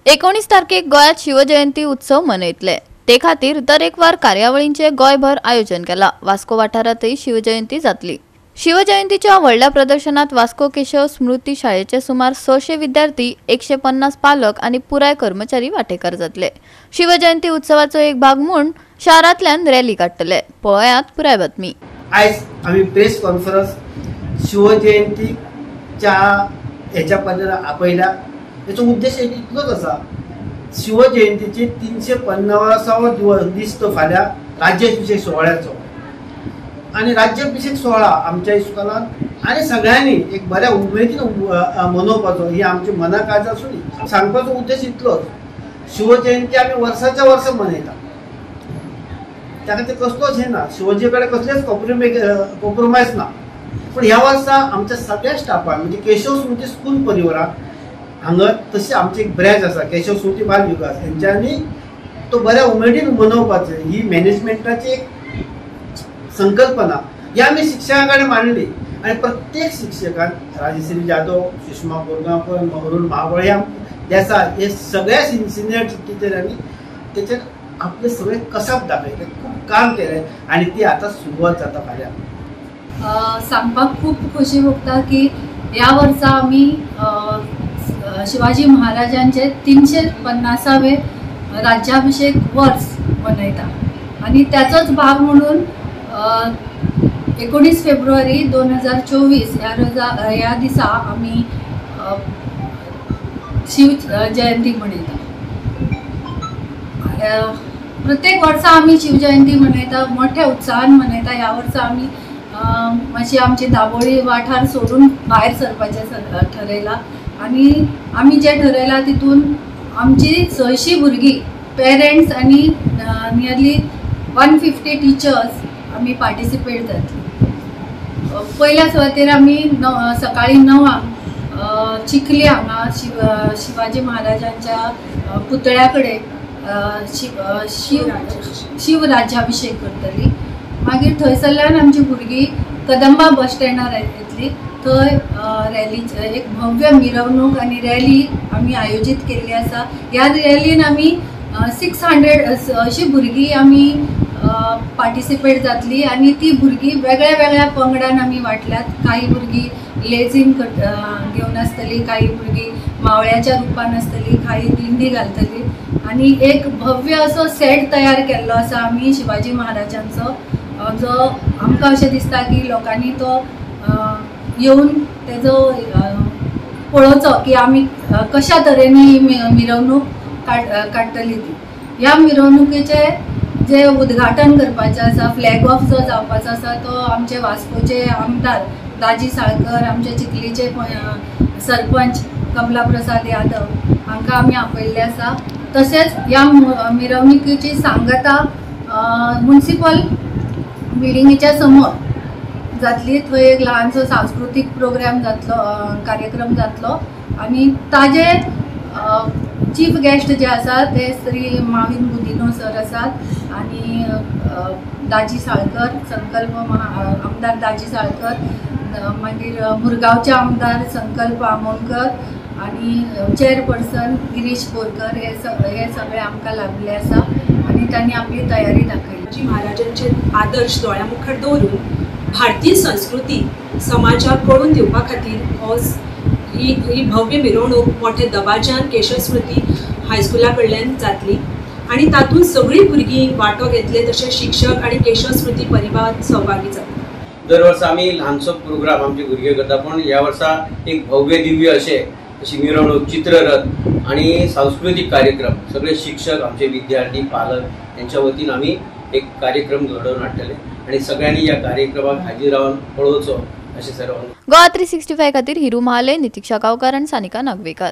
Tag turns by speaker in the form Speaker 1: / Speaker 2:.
Speaker 1: 19 तारखेक गोयात शिवजयंती उत्सव मनयतले। ते खातीर दरेकवार कार्यावळींचे गोयभर आयोजन केला। वास्को वाठारांतही शिवजयंती जातली। शिवजयंतीच्या व्हडल्या प्रदर्शनात वास्को केशव स्मृती शाळेचे सुमार 600 विद्यार्थी, 150 पालक आणि पुराय कर्मचारी वांटेकार जातले। शिवजयंती उत्सवाचो एक भाग म्हणून शारांतल्यान रॅली काडटले। पळयात पुराय बातमी।
Speaker 2: आज आम्ही प्रेस कॉन्फरन्स शिवजयंतीच्या ह्याच्या आपयल्या। याचा उद्देश इतलोच असा, शिवजयंतीचे 350वा दीस तो फाल्या राज्याभिषेक सोहळ्याचो आणि राज्याभिषेक सोहळा आमच्या इस्कॉलात आणि सगळ्यांनी एक बऱ्या उमेदीन मनोवपाचो ही आमची मनाकाज आसून सांगपाचो उद्देश इतलोच। शिवजयंती आम्ही वर्षाच्या वर्ष मनयता, त्या खातीर कसलोच हे ना, शिवाजी कडेन कसलेच कॉम्प्रोमाइज ना। पण ह्या वर्सा आमच्या सगळ्या स्टाफान म्हणजे केशव स्मृती स्कूल परिवाराक हांगा तशी आमची एक ब्रँच आसा केशव स्मृती बाल विकास, यांच्यानी तो बऱ्या उमेदीन मनोवपाचो ही मॅनेजमेंटाची एक संकल्पना ही आम्ही शिक्षकांकडे मांडली आणि प्रत्येक शिक्षकान राजश्री जाधव, सुषमा बोरगांवकर, मरुण महाबळ्या देसाय हे सगळ्या सिनियर टीचरांनी त्याचे आपले सगळे कसब दाखयले, खूप काम केले आणि ती आता सुरुवात जाता फाल्यां।
Speaker 3: सांगपाक खूप खोशी भोगता की या वर्सा आम्ही शिवाजी महाराजांचे 350वे राज्याभिषेक वर्ष मनयता आणि त्याचाच भाग म्हणून 19 फेब्रुवारी 2024 ह्या दिसा आम्ही शिव जयंती मनयता। प्रत्येक वर्सा आम्ही शिवजयंती मनयता, मोठ्या उत्साहान मनयता। ह्या वर्सा आम्ही मातशी आमची दाबोळी वाठार सोडून भायर सरपाचें ठरयला आणि आम्ही जे ठरयला तितून आमची 600 भुरगीं, पेरेंट्स आणि नियरली 150 टीचर्स आम्ही पार्टिसिपेट जातली। पहिल्या सुवातेर आम्ही सकाळी 9 चिखली हांगा शिवाजी महाराजांच्या पुतळ्या कडेन शिवराज्याभिषेक करतली। मागीर थंयसरल्यान आमची भुरगीं कदंबा बस स्टँडार येतली। थंय रॅली एक भव्य मिरवणूक आणि रॅली आम्ही आयोजित केल्ली आसा। ह्या रॅलीन आम्ही 600 अशी भुरगीं आम्ही पार्टिसिपेट जातली आणि ती भुरगीं वेगळ्या वेगळ्या पंगडान आम्ही वाटल्यात। काही भुरगीं लेझीम घेवन आसतली, काही भुरगीं मावळ्याच्या रुपान आसतली, काही दिंडी घालतली आणि एक भव्य असो सेट तयार केल्लो आसा आम्ही शिवाजी महाराजांचो, जो आमकां अशें दिसता की लोकांनी तो येवन तेजो पळोवचो की आमी कशा तरेन ही मिरवणूक काडटली ती। ह्या मिरवणुकीचे जे उद्घाटन करपाचें आसा, फ्लॅग ऑफ जो जावपाचो आसा, तो आमचे वास्कोचे आमदार दाजी साळकर, आमचे चिखलीचे सरपंच कमला प्रसाद यादव हांकां आमी आपयल्ले आसा। तशेंच ह्या मिरवणुकीची सांगता म्युनिसिपल बिल्डिंगेच्या समोर जातली। थंय एक ल्हानसो सांस्कृतिक कार्यक्रम जातलो आणि ताजे चीफ गेस्ट जे आसात ते श्री माविन बुदिनो सर आसात आणि दाजी साळकर, संकल्प आमदार दाजी साळकर, मागीर मुरगांवचे आमदार संकल्प आमोणकर आणि चेअरपर्सन गिरीश बोरकर हे सगळे आमकां लाभले आसा आणि त्यांनी आपली तयारी दाखयली।
Speaker 4: शिवाजी महाराजांचे आदर्श दोळ्या मुखार दवरून भारतीय संस्कृती समाजाक कळून दिवपा खातीर ही भव्य मिरवणूक मोठ्या दबाज्यान केशव स्मृती हायस्कुला कडल्यान जातली आणि तातूंत सगळीं भुरगीं वांटो घेतले, तशेंच शिक्षक आणि केशव स्मृती परिवार सहभागी जातले।
Speaker 5: दर वर्सा आमी ल्हानसो प्रोग्राम आमचे भुरगे करता, पण ह्या वर्सा एक भव्य दिव्य अशी मिरवणूक, चित्ररथ आणि सांस्कृतिक कार्यक्रम सगळे शिक्षक, आमचे विद्यार्थी, पालक यांच्या वतीन आम्ही एक कार्यक्रम घडवून हाडटले आणि सगळ्यांनी या कार्यक्रमाक हाजीर रावन पळोवचो अशें सर्वांनी।
Speaker 1: गोवा 365 खातीर हिरू महाले, नितीक्षा गांवकार आणि सानिका नागवेकर।